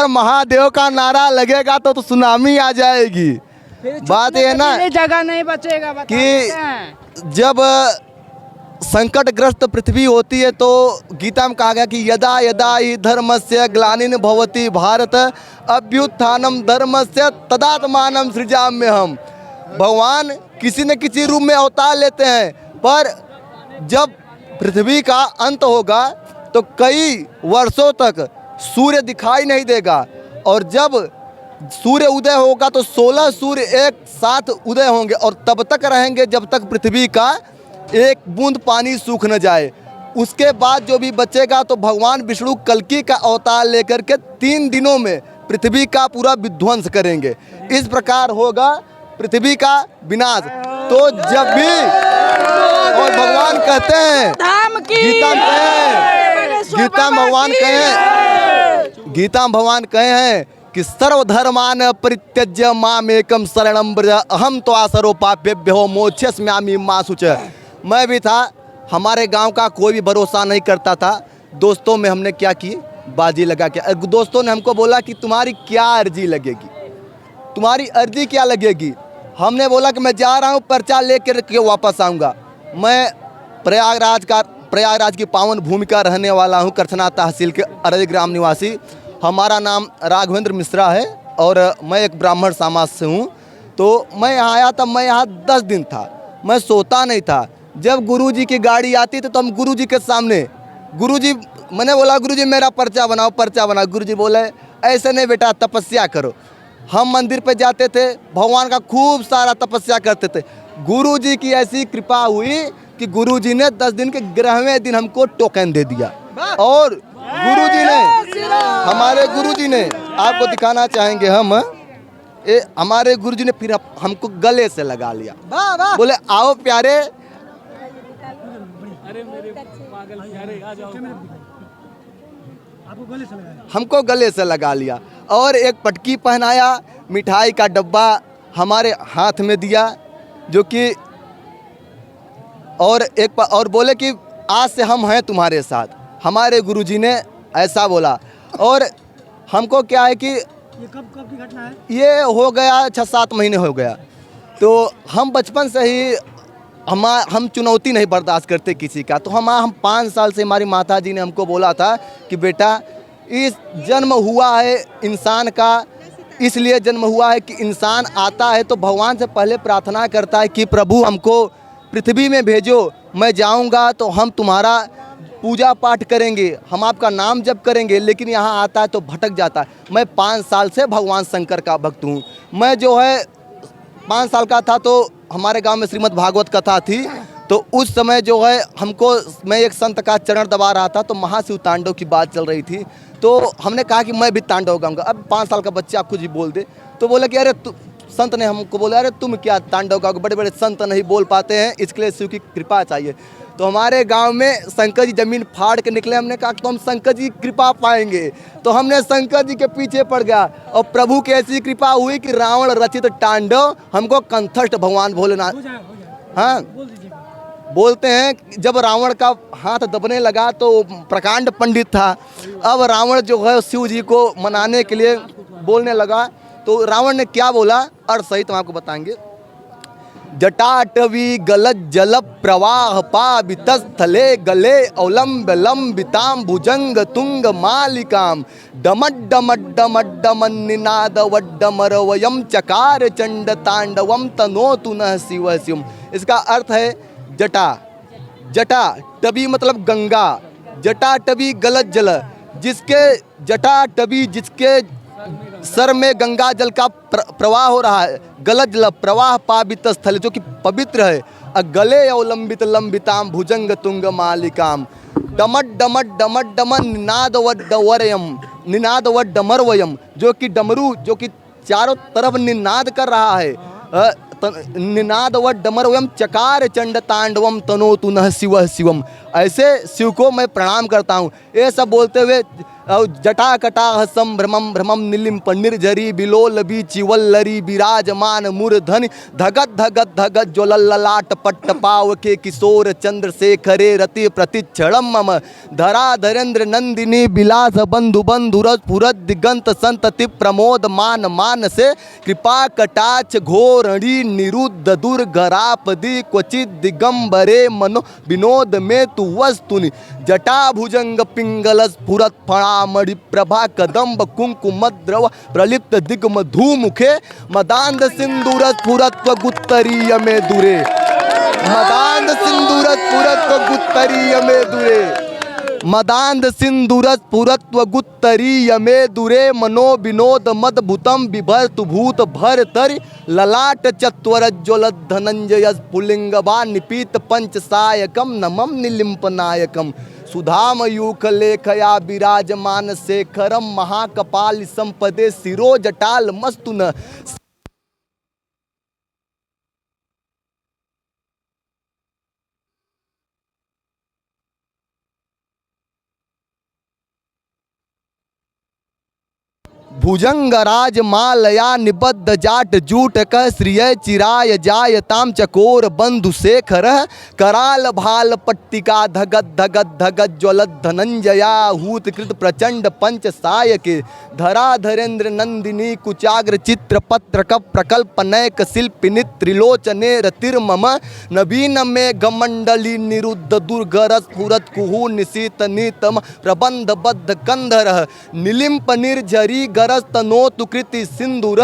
अगर महादेव का नारा लगेगा तो सुनामी आ जाएगी। बात ये ना जगह नहीं बचेगा कि जब संकटग्रस्त पृथ्वी होती है तो गीता में कहा गया कि यदा यदा ही धर्मस्य ग्लानिन भवति भारत अभ्युत्थानम धर्मस्य तदात्मानं सृजाम्यहम्। भगवान किसी न किसी रूप में अवतार लेते हैं, पर जब पृथ्वी का अंत होगा तो कई वर्षों तक सूर्य दिखाई नहीं देगा, और जब सूर्य उदय होगा तो 16 सूर्य एक साथ उदय होंगे और तब तक रहेंगे जब तक पृथ्वी का एक बूंद पानी सूख न जाए। उसके बाद जो भी बचेगा तो भगवान विष्णु कल्कि का अवतार लेकर के 3 दिनों में पृथ्वी का पूरा विध्वंस करेंगे। इस प्रकार होगा पृथ्वी का विनाश। तो जब भी और भगवान कहते हैं गीता में भगवान कहे हैं कि सर्वधर्मान परित्यज्य मामेकं शरणं व्रज अहम त्वा सर्वपापेभ्यो मोक्षयिष्यामि मा शुचः। मैं भी था, हमारे गांव का कोई भी भरोसा नहीं करता था। दोस्तों में हमने क्या की, बाजी लगा के दोस्तों ने हमको बोला कि तुम्हारी क्या अर्जी लगेगी, तुम्हारी अर्जी क्या लगेगी। हमने बोला कि मैं जा रहा हूँ, पर्चा लेकर के वापस आऊँगा। मैं प्रयागराज की पावन भूमि का रहने वाला हूँ, करछना तहसील के अरज ग्राम निवासी। हमारा नाम राघवेंद्र मिश्रा है और मैं एक ब्राह्मण समाज से हूँ। तो मैं यहाँ आया था, मैं यहाँ 10 दिन था, मैं सोता नहीं था। जब गुरुजी की गाड़ी आती थी तो हम गुरुजी के सामने, गुरुजी, मैंने बोला गुरुजी मेरा पर्चा बनाओ, पर्चा बनाओ। गुरुजी बोले ऐसे नहीं बेटा, तपस्या करो। हम मंदिर पे जाते थे, भगवान का खूब सारा तपस्या करते थे। गुरुजी की ऐसी कृपा हुई कि गुरुजी ने 10 दिन के 11वें दिन हमको टोकन दे दिया। और हमारे गुरुजी ने आपको दिखाना चाहेंगे हम, हमारे गुरुजी ने फिर हमको गले से लगा लिया। बोले आओ प्यारे, हमको गले से लगा लिया और एक पटकी पहनाया, मिठाई का डब्बा हमारे हाथ में दिया, जो कि और बोले कि आज से हम हैं तुम्हारे साथ। हमारे गुरुजी ने ऐसा बोला। और हमको क्या है कि ये कब की घटना है? ये हो गया 6-7 महीने हो गया। तो हम बचपन से ही हम चुनौती नहीं बर्दाश्त करते किसी का। तो हम 5 साल से हमारी माता जी ने हमको बोला था कि बेटा इस जन्म हुआ है इंसान का, इसलिए जन्म हुआ है कि इंसान आता है तो भगवान से पहले प्रार्थना करता है कि प्रभु हमको पृथ्वी में भेजो, मैं जाऊंगा तो हम तुम्हारा पूजा पाठ करेंगे, हम आपका नाम जप करेंगे। लेकिन यहाँ आता है तो भटक जाता है। मैं 5 साल से भगवान शंकर का भक्त हूँ। मैं जो है 5 साल का था तो हमारे गांव में श्रीमद् भागवत कथा थी। तो उस समय जो है हमको, मैं एक संत का चरण दबा रहा था तो महाशिव तांडव की बात चल रही थी। तो हमने कहा कि मैं भी तांडव गाऊंगा। अब 5 साल का बच्चा कुछ ही बोल दे, तो बोला कि अरे संत ने हमको बोला अरे तुम क्या तांडव गाओगे, बड़े बड़े संत नहीं बोल पाते हैं, इसके लिए शिव की कृपा चाहिए। तो हमारे गांव में शंकर जी जमीन फाड़ के निकले। हमने कहा तो हम शंकर जी की कृपा पाएंगे। तो हमने शंकर जी के पीछे पड़ गया और प्रभु की ऐसी कृपा हुई कि रावण रचित तांडव हमको कंठस्थ भगवान भोलेनाथ, हाँ बोलते हैं। जब रावण का हाथ दबने लगा तो प्रकांड पंडित था। अब रावण जो है शिव जी को मनाने के लिए बोलने लगा। तो रावण ने क्या बोला, अर्थ सहित हम आपको बताएंगे। जटाटवी गलत जल प्रवाह पावितस्थले गले अवलंब लंबिताम भुजंग तुंग मालिकाम डमड डमड डमड डमन निनाद वड्डमर वयम चकार चंड तांडवम तनोतु नः शिव शिवम। इसका अर्थ है जटा, जटा टवी मतलब गंगा, जटा टवी गलत जल, जिसके जटा टवी जिसके सर में गंगा जल का प्रवाह हो रहा है, गलत जल प्रवाह पावित स्थल जो कि पवित्र है। गले अवलंबित लंबिताम भुजंग तुंग मालिकाम डमट डमट डमट डमन निनाद वड्डवरयम निनाद वड्डमरवयम, जो कि डमरू जो कि चारों तरफ निनाद कर रहा है। निनाद वड्डमरवयम चकार चंड तांडवम तनोतु नः शिव शिवम। ऐसे शिव को मैं प्रणाम करता हूँ। ये सब बोलते हुए जटा कटाह संभ्रमं भ्रमं निलिम्प निर्झरी बिलोलबी चिवल्लरी विराजमान मूर्धनि धगत धगत धगत ज्वलल्ललाट पट्ट पावके किशोर चंद्रशेखरे रति प्रतिक्षणम मम धरा धरेन्द्र नंदिनी विलास बंधु बंधुरस फुरत दिगंत संतति प्रमोद मान मानसे कृपा कटाक्ष घोरणी निरुद्ध दुर्गरापदी क्वचित दिगंबरे मनो विनोद में तु वस्तुनि जटा भुजंग पिंगल स्फुरत फणामणि प्रभा कदम्ब कुंकुमद्रव प्रलिप्त दिग्म धूमुखे मदांध सिंदूर स्फुरत्व गुत्तरीय में दुरे मदांध सिंदूर स्फुरत्व गुत्तरीय में दुरे मदांध सिंदूर स्फुरत्व गुत्तरीय में दुरे मनो विनोद मदभुतम बिभर्त भूत भर तरि ललाट चत्वरज्वल धनंजय स्फुलिंगवा निपीत पंच सायकम नमम निलिम्प नायकम सुधामयूख लेखया विराजमान शेखरम महाकपाल संपदे शिरो जटाल मस्तुन भुजंगराज मालया निबद्ध जाट जूट क श्रिय चिराय जायताम चकोर बंधु शेखर कराल भाल पट्टिका धगत धगत धगत ज्वलत धनंजया हूत कृत प्रचंड पंच सायके धरा धरेन्द्र नंदिनी कुचाग्र चित्र पत्र कप प्रकल्प नैक शिल्पिनी त्रिलोचने रतिर्मम नवीन में गमंडली निरुद्ध दुर्गरस फुरत कुहू निशीत नीतम प्रबंध बद्ध कंधर निलिम्प निर्झरी गरस तनोतु कृति सिंदूर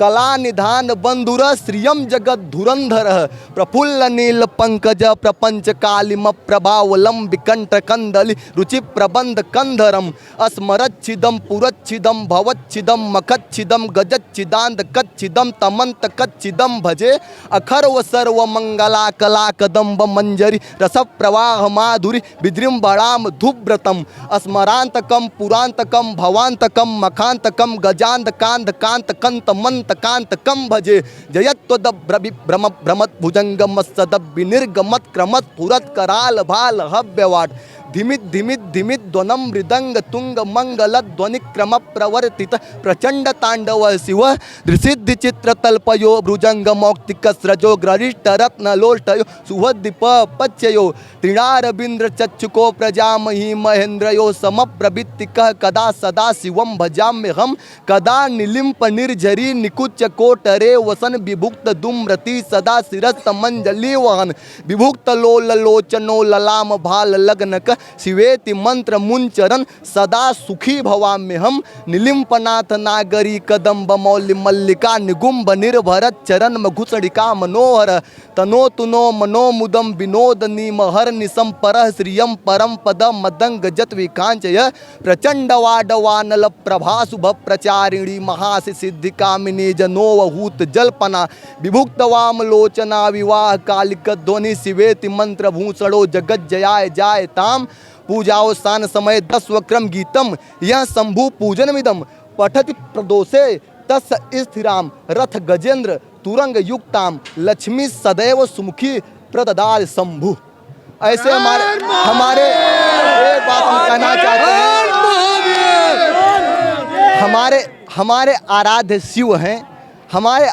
कला निधान बंधुर श्रियम जगत धुरंधर प्रफुल्ल नील पंकज प्रपंच कालिम प्रभावलम विकंठ कंदलि रुचि प्रबंध कंधरम अस्मरच्छिदम पुरच्छिदम भवच्छिदम मखच्छिदम गजच्छिदांत कच्छिदम तमंत कच्छिदम भजे अखर्व सर्व मंगला कला कदम्ब मंजरी रस प्रवाह माधुरी विजृंभणाम धुव्रतम स्मरांतकम पुरांतकम भवांतकम मखांतकम गजांत कांत कांत कंत मंत कांत कम भजे जयत्वद भ्रम भ्रमत भुजंगम सदब विनिर्गमत क्रमत पुरत कराल भाल हव्यवाट धिमित धिमित धिमित ध्वनम मृदंग तुंग मंगल ध्वनि क्रम प्रवर्तित प्रचंड तांडव शिव दृसिद्धि चित्र तल्पयो भुजंग मौक्तिक स्रजो ग्ररिष्ठ रत्न लोष्टयो सुहदीप पच्चयो त्रिणार बिंद्र चक्षुको प्रजामहि महेंद्रयो समप्रवृत्तिक कदा सदा शिवम भजाम्य हम कदा निलिम्प निर्झरी निकुच कोटरे वसन विभुक्त दुम्रति सदा शिरस्त मंजलि वहन विभुक्त लोल लोचनो ललाम भाल लग्नक शिवेति मंत्र मुंचरन सदा सुखी भवाम्य हम निलिम्पनाथ नागरी कदम्ब मौलि मल्लिका निगुंब निर्भरत चरण घुसड़िका मनोहर तनो तुनो मनोमुदम विनोद नीमहर निसम परः श्रियम परम पद मदंग जत विकांचय प्रचंड वाडवानल प्रभा शुभ प्रचारिणी महासि सिद्धि कामिनी जनोवहूत जल्पना विभुक्त वाम लोचना विवाह कालिक ध्वनि शिवेति मंत्र भूषणो जगत जयाय जाय ताम पूजावसान समय 10 वक्रम गीतम यह शंभु पूजनमिदम पठति प्रदोषे तस स्थिराम रथ गजेंद्र तुरंग युक्ताम लक्ष्मी सदैव सुमुखी प्रददाल शंभु। ऐसे हमारे एक बात हम कहना चाहते हैं, हमारे आराध्य शिव हैं, हमारे